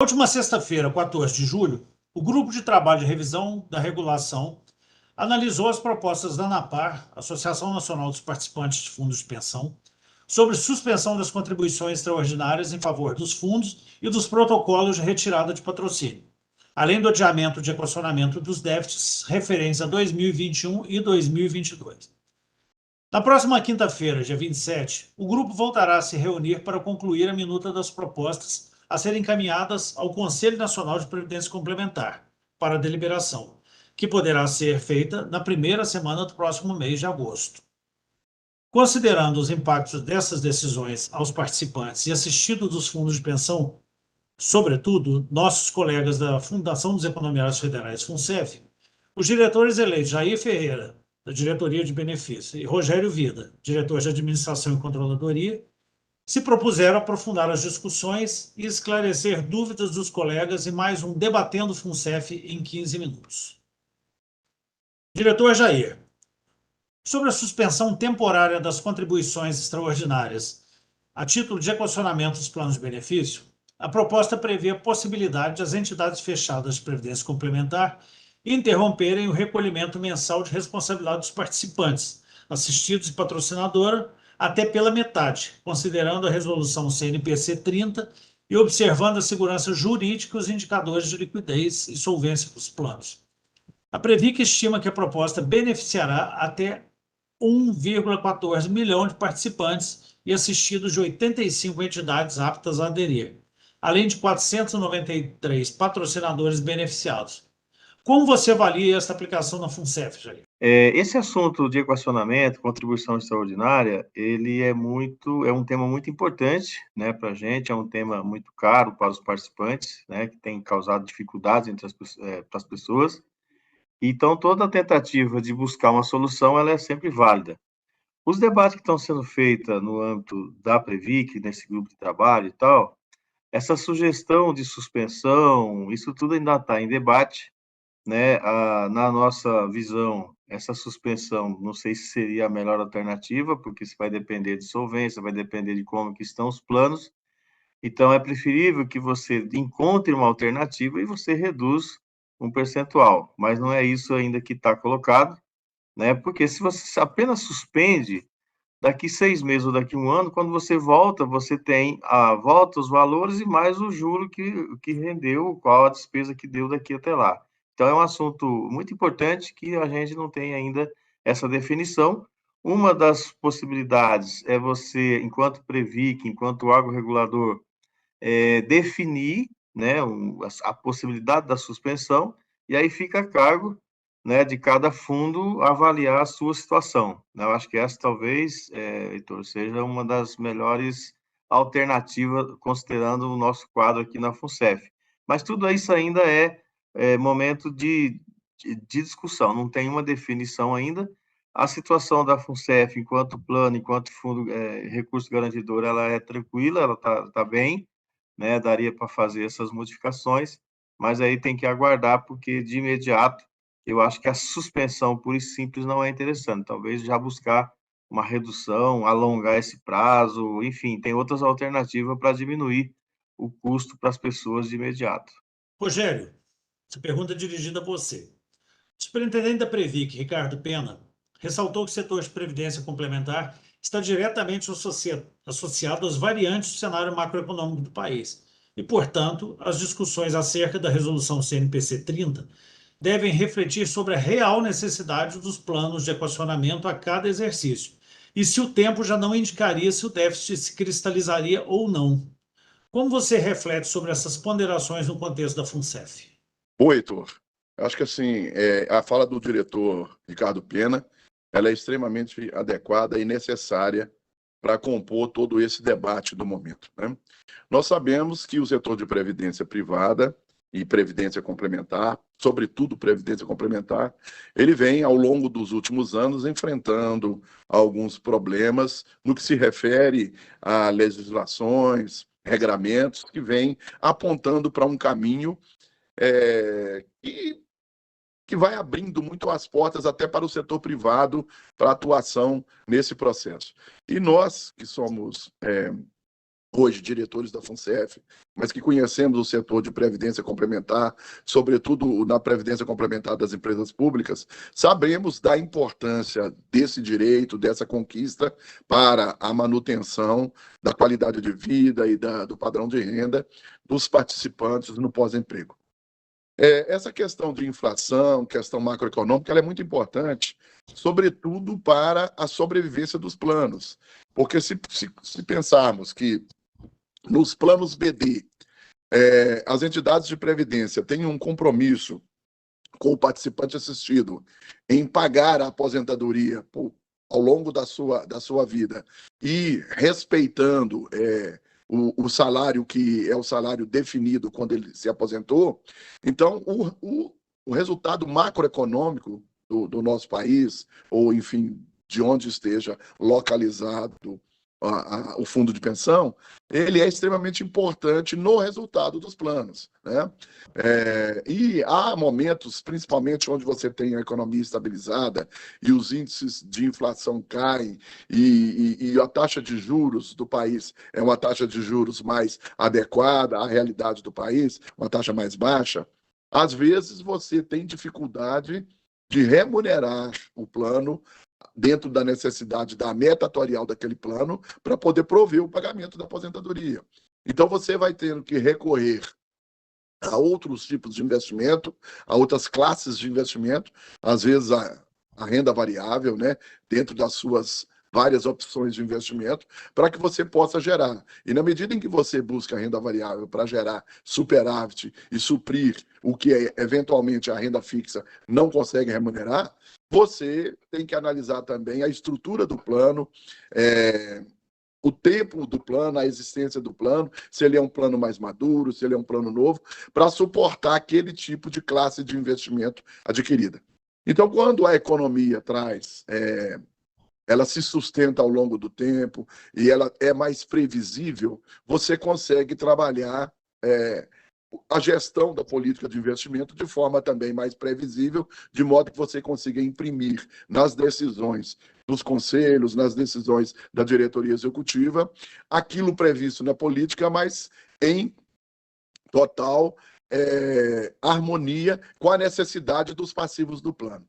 Na última sexta-feira, 14 de julho, o Grupo de Trabalho de Revisão da Regulação analisou as propostas da ANAPAR, Associação Nacional dos Participantes de Fundos de Pensão, sobre suspensão das contribuições extraordinárias em favor dos fundos e dos protocolos de retirada de patrocínio, além do adiamento de equacionamento dos déficits referentes a 2021 e 2022. Na próxima quinta-feira, dia 27, o grupo voltará a se reunir para concluir a minuta das propostas a serem encaminhadas ao Conselho Nacional de Previdência Complementar para deliberação, que poderá ser feita na primeira semana do próximo mês de agosto. Considerando os impactos dessas decisões aos participantes e assistido dos fundos de pensão, sobretudo nossos colegas da Fundação dos Economiários Federais, FUNCEF, os diretores eleitos Jair Ferreira, da Diretoria de Benefícios, e Rogério Vida, diretor de Administração e Controladoria, se propuseram aprofundar as discussões e esclarecer dúvidas dos colegas em mais um Debatendo FUNCEF em 15 minutos. Diretor Jair, sobre a suspensão temporária das contribuições extraordinárias a título de equacionamento dos planos de benefício, a proposta prevê a possibilidade de as entidades fechadas de previdência complementar interromperem o recolhimento mensal de responsabilidade dos participantes, assistidos e patrocinadora, até pela metade, considerando a resolução CNPC 30 e observando a segurança jurídica e os indicadores de liquidez e solvência dos planos. A Previc estima que a proposta beneficiará até 1,14 milhão de participantes e assistidos de 85 entidades aptas a aderir, além de 493 patrocinadores beneficiados. Como você avalia esta aplicação na FUNCEF, Jair? Esse assunto de equacionamento, contribuição extraordinária, ele é um tema muito importante, né, para a gente, é um tema muito caro para os participantes, né, que tem causado dificuldades para as pessoas. Então, toda tentativa de buscar uma solução, ela é sempre válida. Os debates que estão sendo feitos no âmbito da Previc, nesse grupo de trabalho e tal, essa sugestão de suspensão, isso tudo ainda está em debate, né? Na nossa visão, essa suspensão, não sei se seria a melhor alternativa, porque isso vai depender de solvência, vai depender de como que estão os planos. Então, é preferível que você encontre uma alternativa e você reduz um percentual, mas não é isso ainda que está colocado, né? Porque se você apenas suspende, daqui 6 meses ou daqui 1 ano, quando você volta, você tem a volta, os valores e mais o juro que rendeu, qual a despesa que deu daqui até lá. Então, é um assunto muito importante que a gente não tem ainda essa definição. Uma das possibilidades é você, enquanto Previc, enquanto órgão regulador, definir, né, a possibilidade da suspensão, e aí fica a cargo, né, de cada fundo avaliar a sua situação. Eu acho que essa talvez, Heitor, seja uma das melhores alternativas, considerando o nosso quadro aqui na FUNCEF. Mas tudo isso ainda é momento de discussão, não tem uma definição ainda. A situação da FUNCEF, enquanto plano, enquanto fundo recurso garantidor, ela é tranquila, ela tá bem, né? Daria para fazer essas modificações, mas aí tem que aguardar, porque de imediato eu acho que a suspensão pura e simples não é interessante. Talvez já buscar uma redução, alongar esse prazo, enfim, tem outras alternativas para diminuir o custo para as pessoas de imediato. Rogério, essa pergunta é dirigida a você. O superintendente da Previc, Ricardo Pena, ressaltou que o setor de previdência complementar está diretamente associado às variantes do cenário macroeconômico do país e, portanto, as discussões acerca da resolução CNPC 30 devem refletir sobre a real necessidade dos planos de equacionamento a cada exercício e se o tempo já não indicaria se o déficit se cristalizaria ou não. Como você reflete sobre essas ponderações no contexto da FUNCEF? Bom, Heitor, acho que assim, a fala do diretor Ricardo Pena, ela é extremamente adequada e necessária para compor todo esse debate do momento, né? Nós sabemos que o setor de previdência privada e previdência complementar, sobretudo previdência complementar, ele vem, ao longo dos últimos anos, enfrentando alguns problemas no que se refere a legislações, regramentos, que vêm apontando para um caminho que vai abrindo muito as portas até para o setor privado para atuação nesse processo. E nós, que somos hoje diretores da FUNCEF, mas que conhecemos o setor de previdência complementar, sobretudo na previdência complementar das empresas públicas, sabemos da importância desse direito, dessa conquista para a manutenção da qualidade de vida e do padrão de renda dos participantes no pós-emprego. Essa questão de inflação, questão macroeconômica, ela é muito importante, sobretudo para a sobrevivência dos planos. Porque se pensarmos que nos planos BD, as entidades de previdência têm um compromisso com o participante assistido em pagar a aposentadoria ao longo da sua vida e respeitando o salário que é o salário definido quando ele se aposentou, então o resultado macroeconômico do nosso país, ou enfim, de onde esteja localizado o fundo de pensão, ele é extremamente importante no resultado dos planos, né? E há momentos, principalmente onde você tem a economia estabilizada e os índices de inflação caem e a taxa de juros do país é uma taxa de juros mais adequada à realidade do país, uma taxa mais baixa, às vezes você tem dificuldade de remunerar o plano dentro da necessidade da meta atuarial daquele plano para poder prover o pagamento da aposentadoria. Então, você vai tendo que recorrer a outros tipos de investimento, a outras classes de investimento, às vezes a renda variável, né, dentro das suas várias opções de investimento, para que você possa gerar. E na medida em que você busca a renda variável para gerar superávit e suprir o que eventualmente a renda fixa não consegue remunerar, você tem que analisar também a estrutura do plano, o tempo do plano, a existência do plano, se ele é um plano mais maduro, se ele é um plano novo, para suportar aquele tipo de classe de investimento adquirida. Então, quando a economia traz, ela se sustenta ao longo do tempo e ela é mais previsível, você consegue trabalhar a gestão da política de investimento de forma também mais previsível, de modo que você consiga imprimir nas decisões dos conselhos, nas decisões da diretoria executiva, aquilo previsto na política, mas em total harmonia com a necessidade dos passivos do plano.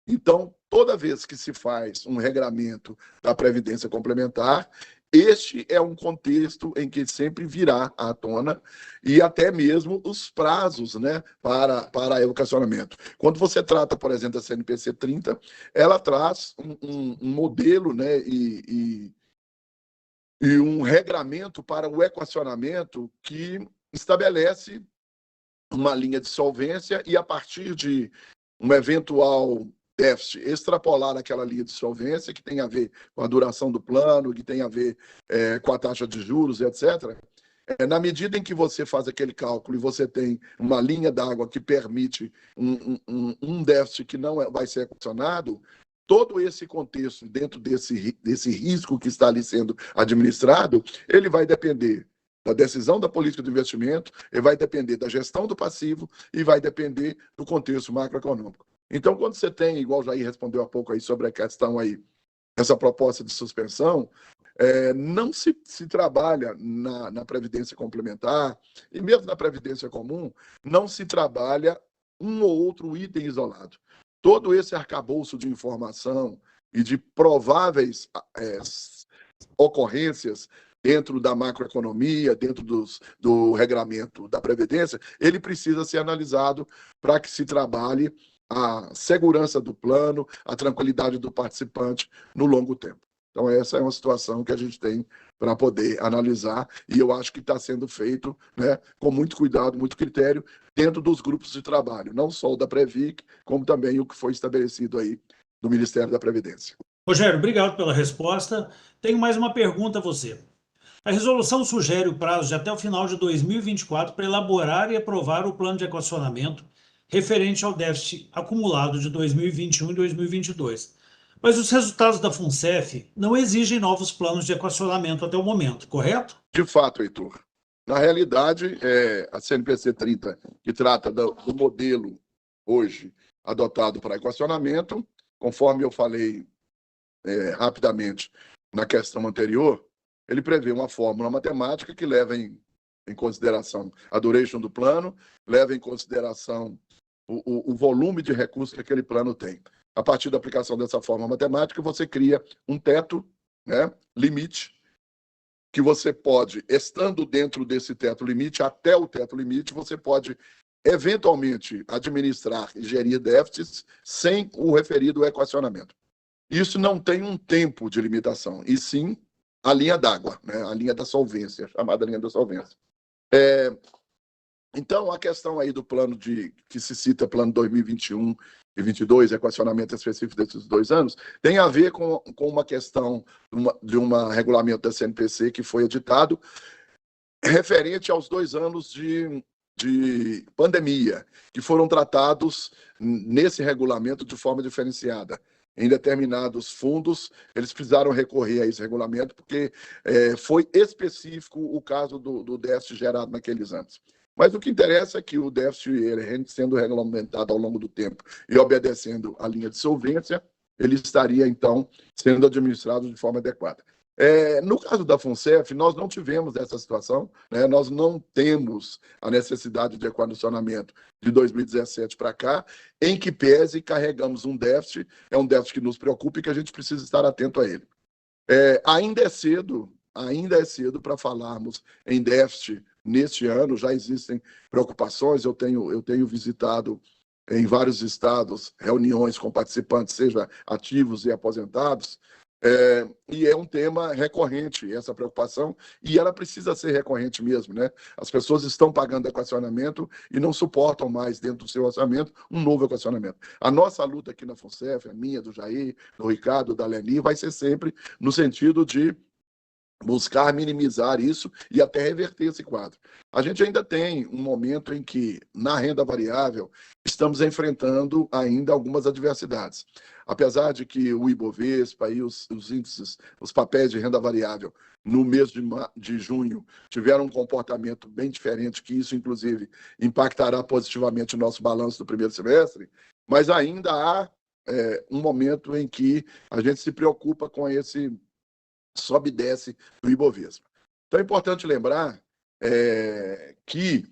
Então, toda vez que se faz um regramento da Previdência Complementar, este é um contexto em que sempre virá à tona e até mesmo os prazos, né, para evocacionamento. Quando você trata, por exemplo, da CNPC 30, ela traz um modelo, né, e um regramento para o equacionamento que estabelece uma linha de solvência e, a partir de um eventual déficit, extrapolar aquela linha de solvência que tem a ver com a duração do plano, que tem a ver com a taxa de juros, etc. Na medida em que você faz aquele cálculo e você tem uma linha d'água que permite um déficit que não vai ser equacionado, todo esse contexto dentro desse risco que está ali sendo administrado, ele vai depender da decisão da política de investimento, ele vai depender da gestão do passivo e vai depender do contexto macroeconômico. Então, quando você tem, igual o Jair respondeu há pouco aí sobre a questão aí, essa proposta de suspensão, não se trabalha na Previdência Complementar, e mesmo na Previdência Comum, não se trabalha um ou outro item isolado. Todo esse arcabouço de informação e de prováveis ocorrências dentro da macroeconomia, dentro do regramento da Previdência, ele precisa ser analisado para que se trabalhe a segurança do plano, a tranquilidade do participante no longo tempo. Então, essa é uma situação que a gente tem para poder analisar, e eu acho que está sendo feito, né, com muito cuidado, muito critério, dentro dos grupos de trabalho, não só o da Previc, como também o que foi estabelecido aí do Ministério da Previdência. Rogério, obrigado pela resposta. Tenho mais uma pergunta a você. A resolução sugere o prazo de até o final de 2024 para elaborar e aprovar o plano de equacionamento referente ao déficit acumulado de 2021 e 2022. Mas os resultados da FUNCEF não exigem novos planos de equacionamento até o momento, correto? De fato, Heitor. Na realidade, a CNPC 30, que trata do modelo hoje adotado para equacionamento, conforme eu falei rapidamente na questão anterior, ele prevê uma fórmula matemática que leva em consideração a duration do plano, leva em consideração o volume de recursos que aquele plano tem. A partir da aplicação dessa fórmula matemática, você cria um teto, né, limite, que você pode, estando dentro desse teto limite, até o teto limite, você pode eventualmente administrar e gerir déficits sem o referido equacionamento. Isso não tem um tempo de limitação, e sim a linha d'água, né? A linha da solvência, chamada linha da solvência. Então, a questão aí do plano que se cita, plano 2021 e 2022, equacionamento específico desses 2 anos, tem a ver com uma questão de um regulamento da CNPC que foi editado referente aos 2 anos de pandemia, que foram tratados nesse regulamento de forma diferenciada. Em determinados fundos, eles precisaram recorrer a esse regulamento, porque foi específico o caso do déficit gerado naqueles anos. Mas o que interessa é que o déficit, ele sendo regulamentado ao longo do tempo e obedecendo a linha de solvência, ele estaria, então, sendo administrado de forma adequada. No caso da FUNCEF, nós não tivemos essa situação, né? Nós não temos a necessidade de equacionamento de 2017 para cá, em que pese carregamos um déficit, é um déficit que nos preocupa e que a gente precisa estar atento a ele. Ainda é cedo para falarmos em déficit neste ano, já existem preocupações, eu tenho visitado em vários estados reuniões com participantes, seja ativos e aposentados, e é um tema recorrente, essa preocupação, e ela precisa ser recorrente mesmo, né? As pessoas estão pagando equacionamento e não suportam mais, dentro do seu orçamento, um novo equacionamento. A nossa luta aqui na FUNCEF, a minha, do Jair, do Ricardo, da Leni, vai ser sempre no sentido de buscar minimizar isso e até reverter esse quadro. A gente ainda tem um momento em que, na renda variável, estamos enfrentando ainda algumas adversidades. Apesar de que o Ibovespa e os índices, os papéis de renda variável, no mês de junho, tiveram um comportamento bem diferente, que isso, inclusive, impactará positivamente o nosso balanço do primeiro semestre, mas ainda há um momento em que a gente se preocupa com esse sobe e desce do Ibovespa. Então, é importante lembrar que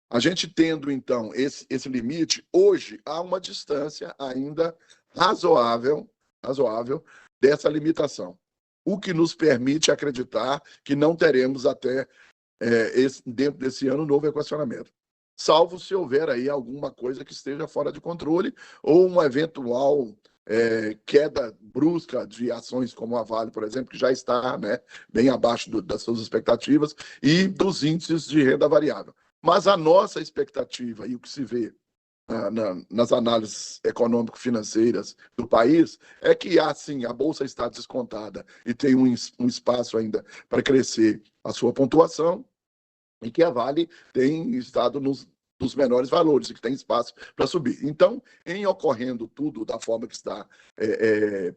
a gente tendo, então, esse limite, hoje há uma distância ainda razoável dessa limitação, o que nos permite acreditar que não teremos até dentro desse ano novo equacionamento, salvo se houver aí alguma coisa que esteja fora de controle ou uma eventual queda brusca de ações como a Vale, por exemplo, que já está, né, bem abaixo das suas expectativas e dos índices de renda variável. Mas a nossa expectativa e o que se vê nas análises econômico-financeiras do país é que, sim, a Bolsa está descontada e tem um espaço ainda para crescer a sua pontuação, e que a Vale tem estado dos menores valores e que tem espaço para subir. Então, em ocorrendo tudo da forma que está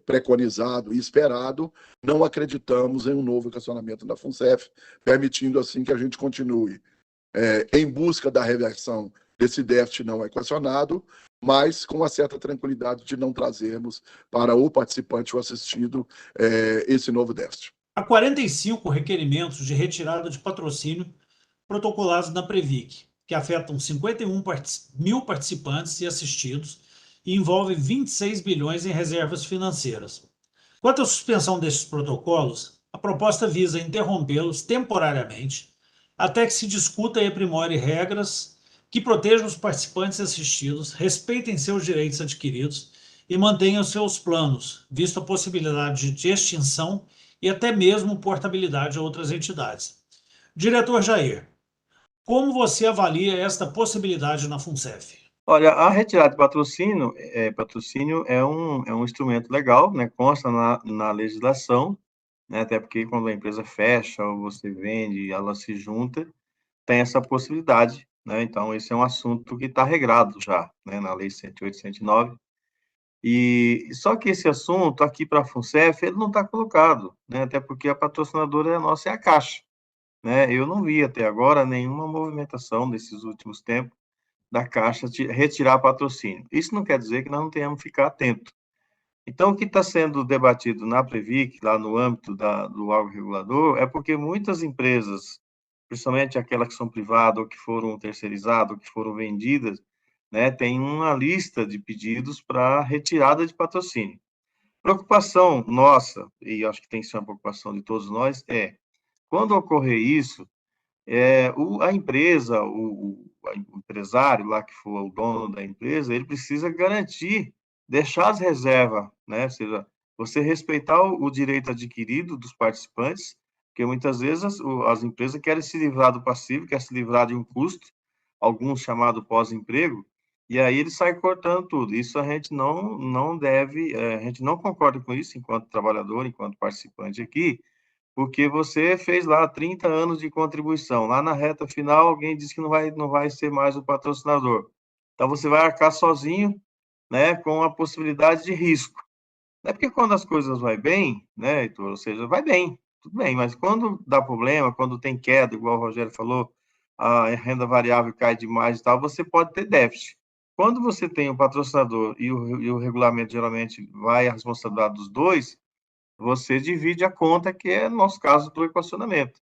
preconizado e esperado, não acreditamos em um novo equacionamento da FUNCEF, permitindo assim que a gente continue em busca da reversão desse déficit não equacionado, mas com uma certa tranquilidade de não trazermos para o participante ou assistido esse novo déficit. Há 45 requerimentos de retirada de patrocínio protocolados na Previc, que afetam 51 mil participantes e assistidos e envolvem 26 bilhões em reservas financeiras. Quanto à suspensão desses protocolos, a proposta visa interrompê-los temporariamente até que se discuta e aprimore regras que protejam os participantes e assistidos, respeitem seus direitos adquiridos e mantenham seus planos, visto a possibilidade de extinção e até mesmo portabilidade a outras entidades. Diretor Jair, como você avalia esta possibilidade na FUNCEF? Olha, a retirada de patrocínio é um instrumento legal, né? Consta na legislação, né? Até porque quando a empresa fecha ou você vende, ela se junta, tem essa possibilidade, né? Então, esse é um assunto que está regrado já, né? Na Lei 108, 109. E só que esse assunto aqui para a FUNCEF, ele não está colocado, né? Até porque a patrocinadora nossa é a Caixa, né? Eu não vi até agora nenhuma movimentação nesses últimos tempos da Caixa de retirar patrocínio. Isso não quer dizer que nós não tenhamos que ficar atento, Então, o que está sendo debatido na Previc, lá no âmbito do órgão regulador, é porque muitas empresas, principalmente aquelas que são privadas, ou que foram terceirizadas, ou que foram vendidas, né, têm uma lista de pedidos para retirada de patrocínio. Preocupação nossa, e acho que tem que ser uma preocupação de todos nós, quando ocorrer isso, a empresa, o empresário lá que for o dono da empresa, ele precisa garantir, deixar as reservas, né? Ou seja, você respeitar o direito adquirido dos participantes, porque muitas vezes as empresas querem se livrar do passivo, querem se livrar de um custo, alguns chamado pós-emprego, e aí ele sai cortando tudo. Isso a gente não deve, a gente não concorda com isso enquanto trabalhador, enquanto participante aqui, porque você fez lá 30 anos de contribuição. Lá na reta final, alguém disse que não vai ser mais o patrocinador. Então, você vai arcar sozinho, né, com a possibilidade de risco. É porque quando as coisas vai bem, né, Heitor, ou seja, vai bem, tudo bem, mas quando dá problema, quando tem queda, igual o Rogério falou, a renda variável cai demais e tal, você pode ter déficit. Quando você tem o patrocinador e o regulamento geralmente vai a responsabilidade dos dois, você divide a conta, que é, no nosso caso, do equacionamento.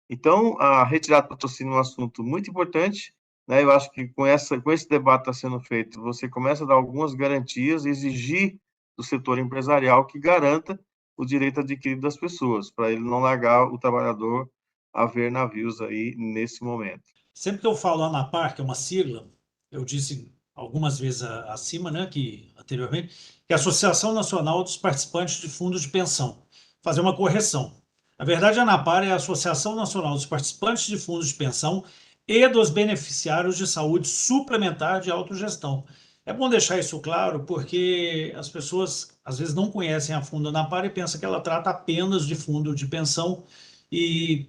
Então, a retirada de patrocínio é um assunto muito importante, né? Eu acho que com esse debate que está sendo feito, você começa a dar algumas garantias, exigir do setor empresarial que garanta o direito adquirido das pessoas, para ele não largar o trabalhador a ver navios aí nesse momento. Sempre que eu falo ANAPAR, que é uma sigla, eu disse algumas vezes acima, né, que anteriormente, que é a Associação Nacional dos Participantes de Fundos de Pensão. Fazer uma correção. Na verdade, a ANAPAR é a Associação Nacional dos Participantes de Fundos de Pensão e dos Beneficiários de Saúde Suplementar de Autogestão. É bom deixar isso claro, porque as pessoas às vezes não conhecem a fundo a ANAPAR e pensam que ela trata apenas de fundo de pensão. E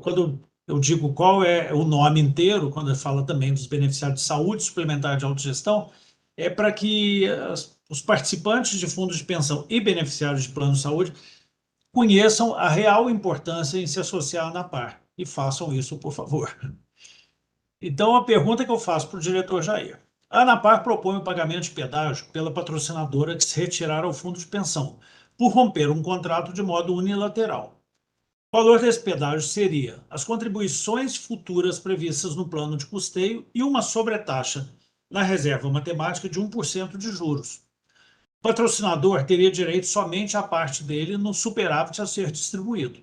quando eu digo qual é o nome inteiro, quando fala também dos beneficiários de saúde suplementar de autogestão, é para que os participantes de fundos de pensão e beneficiários de plano de saúde conheçam a real importância em se associar à ANAPAR e façam isso, por favor. Então, a pergunta que eu faço para o diretor Jair. A ANAPAR propõe o pagamento de pedágio pela patrocinadora que se retirar ao fundo de pensão, por romper um contrato de modo unilateral. O valor desse pedágio seria as contribuições futuras previstas no plano de custeio e uma sobretaxa na reserva matemática de 1% de juros. O patrocinador teria direito somente à parte dele no superávit a ser distribuído.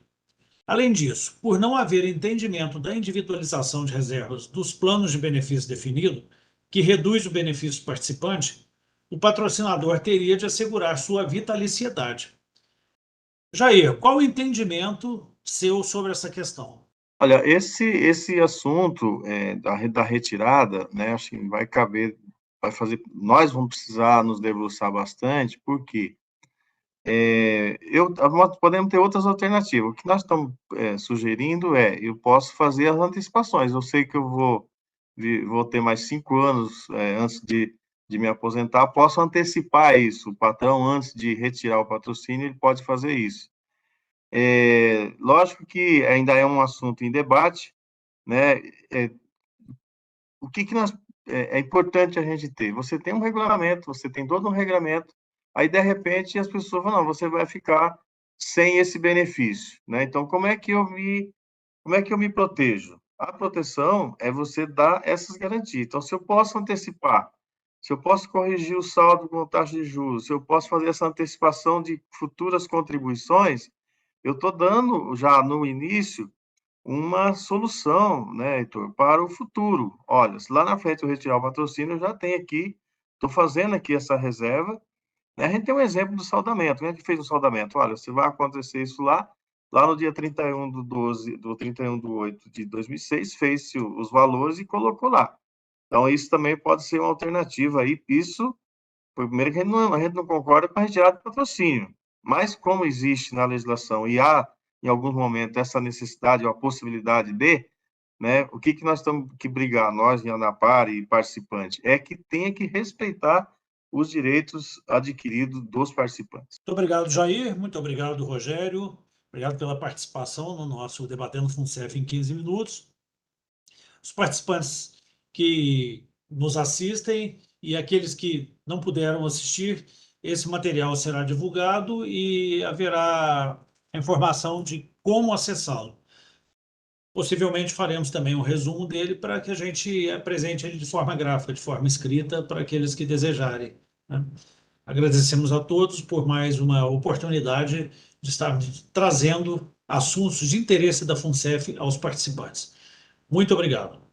Além disso, por não haver entendimento da individualização de reservas dos planos de benefício definido, que reduz o benefício participante, o patrocinador teria de assegurar sua vitaliciedade. Jair, qual o entendimento seu sobre essa questão? Olha, esse assunto da retirada, né, acho que vai caber, nós vamos precisar nos debruçar bastante, porque nós podemos ter outras alternativas. O que nós estamos sugerindo eu posso fazer as antecipações. Eu sei que eu vou ter mais 5 anos antes de me aposentar, posso antecipar isso. O patrão, antes de retirar o patrocínio, ele pode fazer isso. Lógico que ainda é um assunto em debate, né? O que é importante a gente ter? Você tem um regulamento, você tem todo um regulamento, aí de repente as pessoas falam, não, você vai ficar sem esse benefício, né? Então, como é que eu me protejo? A proteção é você dar essas garantias. Então, se eu posso antecipar, se eu posso corrigir o saldo com taxa de juros, se eu posso fazer essa antecipação de futuras contribuições, eu estou dando já no início uma solução, né, Heitor, para o futuro. Olha, se lá na frente eu retirar o patrocínio, eu já tenho aqui, estou fazendo aqui essa reserva, né? A gente tem um exemplo do saldamento. Quem é que fez o saldamento? Olha, se vai acontecer isso lá no dia 31/8 de 2006, fez-se os valores e colocou lá. Então, isso também pode ser uma alternativa aí. Isso, primeiro que a gente não concorda com a retirada do patrocínio, mas como existe na legislação e há, em alguns momentos, essa necessidade ou a possibilidade né, o que nós temos que brigar, nós em ANAPAR e participantes, é que tenha que respeitar os direitos adquiridos dos participantes. Muito obrigado, Jair. Muito obrigado, Rogério. Obrigado pela participação no nosso Debatendo Fundcef em 15 minutos. Os participantes que nos assistem e aqueles que não puderam assistir, esse material será divulgado e haverá a informação de como acessá-lo. Possivelmente faremos também um resumo dele para que a gente apresente ele de forma gráfica, de forma escrita, para aqueles que desejarem, né? Agradecemos a todos por mais uma oportunidade de estar trazendo assuntos de interesse da FUNCEF aos participantes. Muito obrigado.